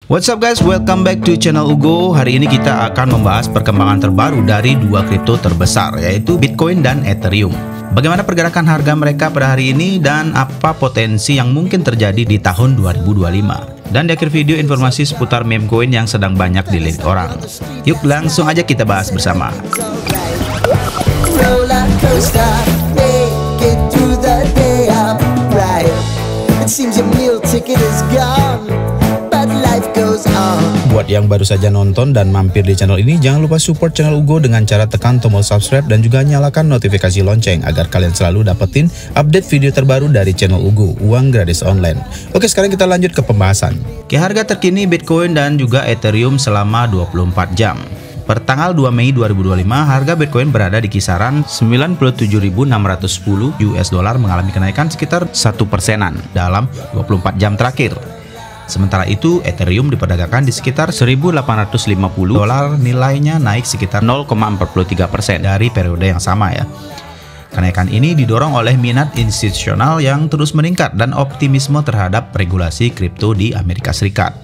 What's up guys, welcome back to channel Ugo. Hari ini kita akan membahas perkembangan terbaru dari dua kripto terbesar, yaitu Bitcoin dan Ethereum. Bagaimana pergerakan harga mereka pada hari ini dan apa potensi yang mungkin terjadi di tahun 2025. Dan di akhir video informasi seputar meme coin yang sedang banyak dilirik orang. Yuk langsung aja kita bahas bersama. Buat yang baru saja nonton dan mampir di channel ini, jangan lupa support channel Ugo dengan cara tekan tombol subscribe dan juga nyalakan notifikasi lonceng agar kalian selalu dapetin update video terbaru dari channel Ugo, uang gratis online. Oke, sekarang kita lanjut ke pembahasan. Harga terkini Bitcoin dan juga Ethereum selama 24 jam. Per tanggal 2 Mei 2025, harga Bitcoin berada di kisaran 97.610 US dollar, mengalami kenaikan sekitar 1%-an dalam 24 jam terakhir. Sementara itu, Ethereum diperdagangkan di sekitar 1.850 dolar, nilainya naik sekitar 0,43% dari periode yang sama ya. Kenaikan ini didorong oleh minat institusional yang terus meningkat dan optimisme terhadap regulasi kripto di Amerika Serikat.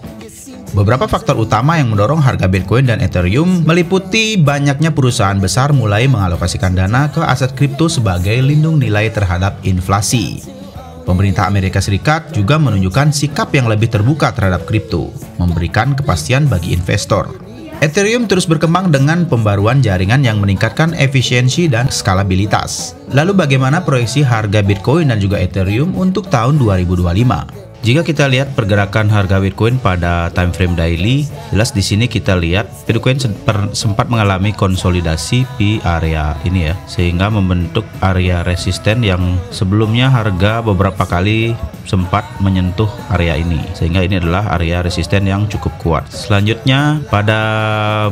Beberapa faktor utama yang mendorong harga Bitcoin dan Ethereum meliputi banyaknya perusahaan besar mulai mengalokasikan dana ke aset kripto sebagai lindung nilai terhadap inflasi. Pemerintah Amerika Serikat juga menunjukkan sikap yang lebih terbuka terhadap kripto, memberikan kepastian bagi investor. Ethereum terus berkembang dengan pembaruan jaringan yang meningkatkan efisiensi dan skalabilitas. Lalu bagaimana proyeksi harga Bitcoin dan juga Ethereum untuk tahun 2025? Jika kita lihat pergerakan harga Bitcoin pada time frame daily, jelas di sini kita lihat Bitcoin sempat mengalami konsolidasi di area ini ya, sehingga membentuk area resisten yang sebelumnya harga beberapa kali sempat menyentuh area ini, sehingga ini adalah area resisten yang cukup kuat. Selanjutnya pada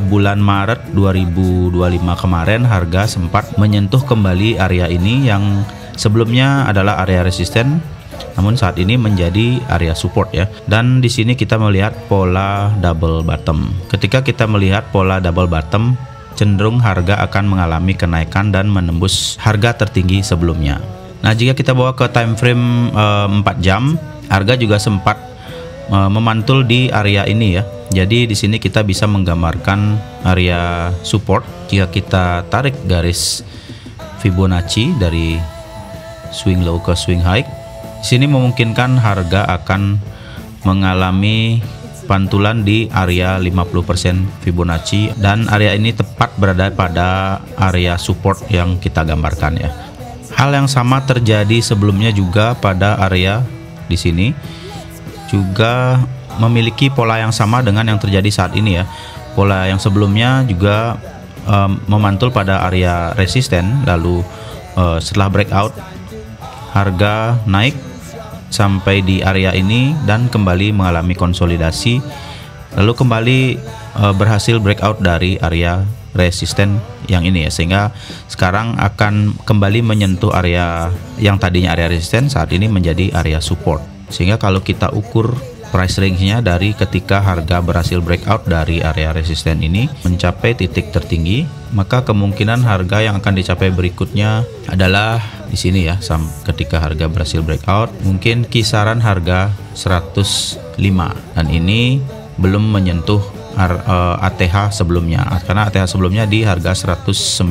bulan Maret 2025 kemarin, harga sempat menyentuh kembali area ini yang sebelumnya adalah area resisten, namun saat ini menjadi area support ya. Dan di sini kita melihat pola double bottom. Ketika kita melihat pola double bottom, cenderung harga akan mengalami kenaikan dan menembus harga tertinggi sebelumnya. Nah, jika kita bawa ke time frame 4 jam, harga juga sempat memantul di area ini ya. Jadi di sini kita bisa menggambarkan area support. Jika kita tarik garis Fibonacci dari swing low ke swing high, sini memungkinkan harga akan mengalami pantulan di area 50% Fibonacci, dan area ini tepat berada pada area support yang kita gambarkan ya. Hal yang sama terjadi sebelumnya juga pada area di sini, juga memiliki pola yang sama dengan yang terjadi saat ini ya. Pola yang sebelumnya juga memantul pada area resisten, lalu setelah breakout harga naik sampai di area ini dan kembali mengalami konsolidasi, lalu kembali berhasil breakout dari area resisten yang ini ya, sehingga sekarang akan kembali menyentuh area yang tadinya area resisten, saat ini menjadi area support. Sehingga kalau kita ukur price range-nya dari ketika harga berhasil breakout dari area resisten ini mencapai titik tertinggi, maka kemungkinan harga yang akan dicapai berikutnya adalah di sini ya. Ketika harga berhasil breakout, mungkin kisaran harga 105, dan ini belum menyentuh ATH sebelumnya, karena ATH sebelumnya di harga 109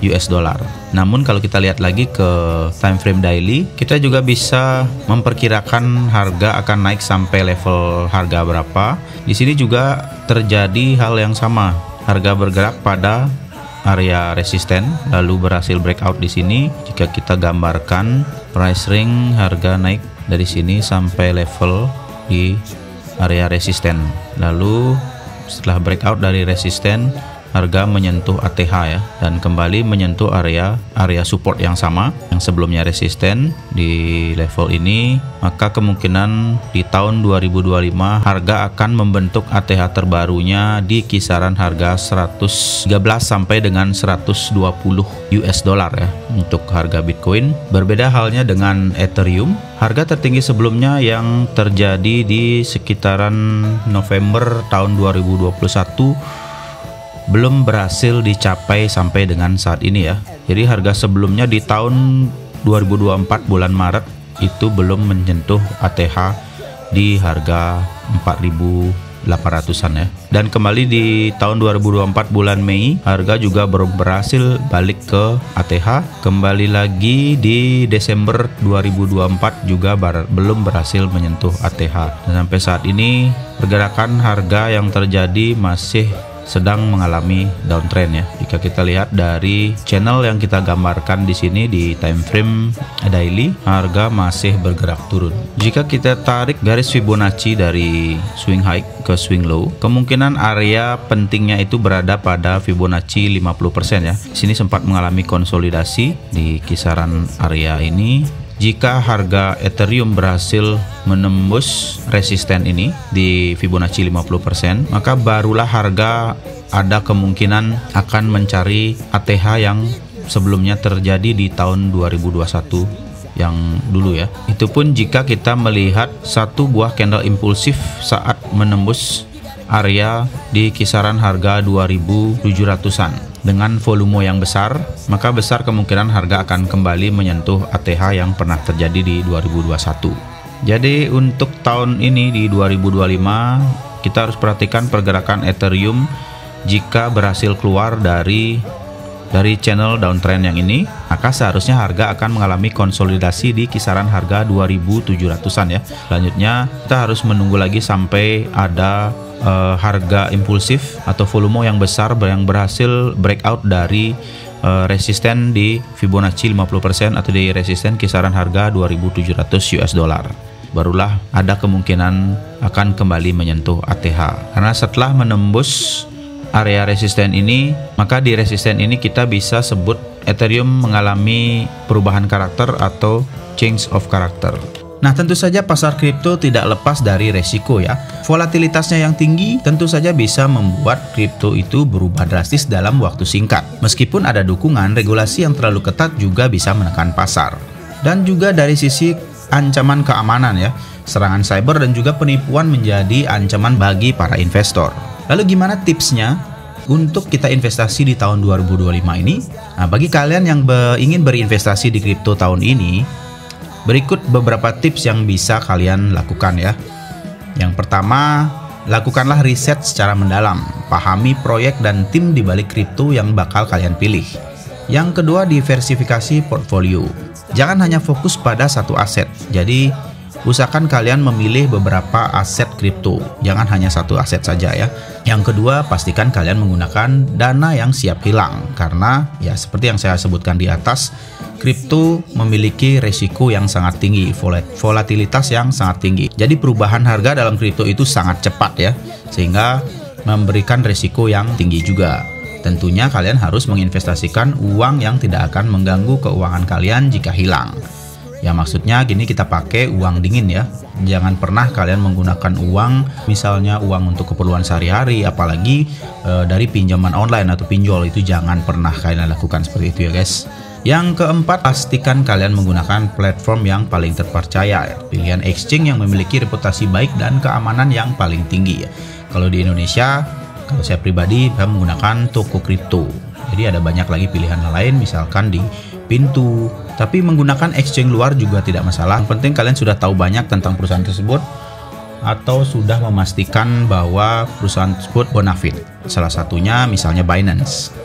US dollar. Namun kalau kita lihat lagi ke time frame daily, kita juga bisa memperkirakan harga akan naik sampai level harga berapa. Di sini juga terjadi hal yang sama, harga bergerak pada area resisten lalu berhasil breakout di sini. Jika kita gambarkan price range, harga naik dari sini sampai level di area resisten, lalu setelah breakout dari resisten, harga menyentuh ATH ya, dan kembali menyentuh area support yang sama yang sebelumnya resisten di level ini. Maka kemungkinan di tahun 2025 harga akan membentuk ATH terbarunya di kisaran harga 113 sampai dengan 120 US dollar ya untuk harga Bitcoin. Berbeda halnya dengan Ethereum, harga tertinggi sebelumnya yang terjadi di sekitaran November tahun 2021 belum berhasil dicapai sampai dengan saat ini ya. Jadi harga sebelumnya di tahun 2024 bulan Maret itu belum menyentuh ATH di harga 4.000 800-an ya. Dan kembali di tahun 2024 bulan Mei, harga juga berhasil balik ke ATH. Kembali lagi di Desember 2024 juga belum berhasil menyentuh ATH. Dan sampai saat ini pergerakan harga yang terjadi masih sedang mengalami downtrend ya. Jika kita lihat dari channel yang kita gambarkan di sini di time frame daily, harga masih bergerak turun. Jika kita tarik garis Fibonacci dari swing high ke swing low, kemungkinan area pentingnya itu berada pada Fibonacci 50% ya. Sini sempat mengalami konsolidasi di kisaran area ini. Jika harga Ethereum berhasil menembus resisten ini di Fibonacci 50%, maka barulah harga ada kemungkinan akan mencari ATH yang sebelumnya terjadi di tahun 2021 yang dulu ya. Itu pun jika kita melihat satu buah candle impulsif saat menembus area di kisaran harga 2.700-an. Dengan volume yang besar, maka besar kemungkinan harga akan kembali menyentuh ATH yang pernah terjadi di 2021. Jadi untuk tahun ini di 2025, kita harus perhatikan pergerakan Ethereum. Jika berhasil keluar dari channel downtrend yang ini, maka seharusnya harga akan mengalami konsolidasi di kisaran harga 2.700-an ya. Selanjutnya kita harus menunggu lagi sampai ada harga impulsif atau volume yang besar yang berhasil breakout dari resisten di Fibonacci 50% atau di resisten kisaran harga 2.700 US dollar. Barulah ada kemungkinan akan kembali menyentuh ATH. Karena setelah menembus area resisten ini, maka di resisten ini kita bisa sebut Ethereum mengalami perubahan karakter atau change of character. Nah, tentu saja pasar kripto tidak lepas dari resiko ya. Volatilitasnya yang tinggi tentu saja bisa membuat kripto itu berubah drastis dalam waktu singkat. Meskipun ada dukungan, regulasi yang terlalu ketat juga bisa menekan pasar. Dan juga dari sisi ancaman keamanan ya, serangan cyber dan juga penipuan menjadi ancaman bagi para investor. Lalu gimana tipsnya untuk kita investasi di tahun 2025 ini? Nah, bagi kalian yang ingin berinvestasi di kripto tahun ini, berikut beberapa tips yang bisa kalian lakukan ya. Yang pertama, lakukanlah riset secara mendalam. Pahami proyek dan tim di balik kripto yang bakal kalian pilih. Yang kedua, diversifikasi portfolio. Jangan hanya fokus pada satu aset. Jadi, usahakan kalian memilih beberapa aset kripto. Jangan hanya satu aset saja ya. Yang kedua, pastikan kalian menggunakan dana yang siap hilang. Karena ya seperti yang saya sebutkan di atas, kripto memiliki resiko yang sangat tinggi, volatilitas yang sangat tinggi. Jadi perubahan harga dalam kripto itu sangat cepat ya, sehingga memberikan resiko yang tinggi juga. Tentunya kalian harus menginvestasikan uang yang tidak akan mengganggu keuangan kalian jika hilang. Ya maksudnya gini, kita pakai uang dingin ya. Jangan pernah kalian menggunakan uang, misalnya uang untuk keperluan sehari-hari, apalagi dari pinjaman online atau pinjol. Itu jangan pernah kalian lakukan seperti itu ya guys. Yang keempat, pastikan kalian menggunakan platform yang paling terpercaya. Pilihan exchange yang memiliki reputasi baik dan keamanan yang paling tinggi. Kalau di Indonesia, kalau saya pribadi, saya menggunakan toko kripto. Jadi ada banyak lagi pilihan lain, misalkan di Pintu. Tapi menggunakan exchange luar juga tidak masalah. Yang penting kalian sudah tahu banyak tentang perusahaan tersebut atau sudah memastikan bahwa perusahaan tersebut bonafide. Salah satunya misalnya Binance.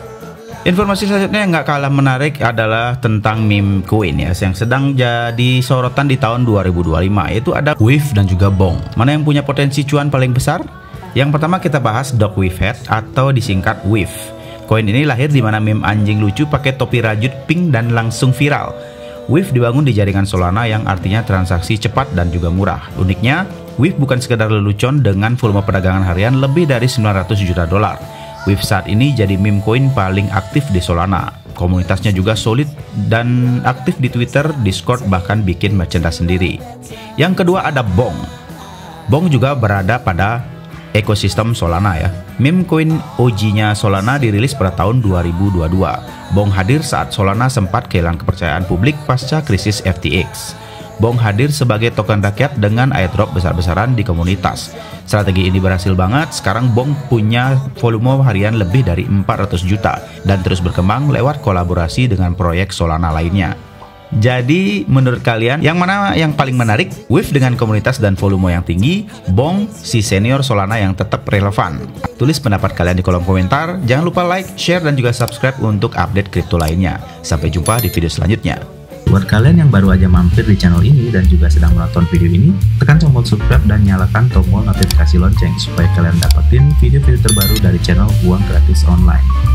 Informasi selanjutnya yang nggak kalah menarik adalah tentang meme coin ya, yang sedang jadi sorotan di tahun 2025, yaitu ada WIF dan juga BONG. Mana yang punya potensi cuan paling besar? Yang pertama kita bahas Dogwifhead atau disingkat WIF. Koin ini lahir di mana meme anjing lucu pakai topi rajut pink dan langsung viral. WIF dibangun di jaringan Solana yang artinya transaksi cepat dan juga murah. Uniknya, WIF bukan sekedar lelucon dengan volume perdagangan harian lebih dari 900 juta dolar. WIF saat ini jadi meme coin paling aktif di Solana. Komunitasnya juga solid dan aktif di Twitter, Discord, bahkan bikin merchandise sendiri. Yang kedua ada BONG. BONG juga berada pada ekosistem Solana ya. Meme coin OG-nya Solana dirilis pada tahun 2022. BONG hadir saat Solana sempat kehilangan kepercayaan publik pasca krisis FTX. BONG hadir sebagai token rakyat dengan airdrop besar-besaran di komunitas. Strategi ini berhasil banget. Sekarang BONG punya volume harian lebih dari 400 juta dan terus berkembang lewat kolaborasi dengan proyek Solana lainnya. Jadi menurut kalian yang mana yang paling menarik? Wave dengan komunitas dan volume yang tinggi, Bong si senior Solana yang tetap relevan? Tulis pendapat kalian di kolom komentar. Jangan lupa like, share, dan juga subscribe untuk update kripto lainnya. Sampai jumpa di video selanjutnya. Buat kalian yang baru aja mampir di channel ini dan juga sedang menonton video ini, tekan tombol subscribe dan nyalakan tombol notifikasi lonceng supaya kalian dapetin video-video terbaru dari channel Uang Gratis Online.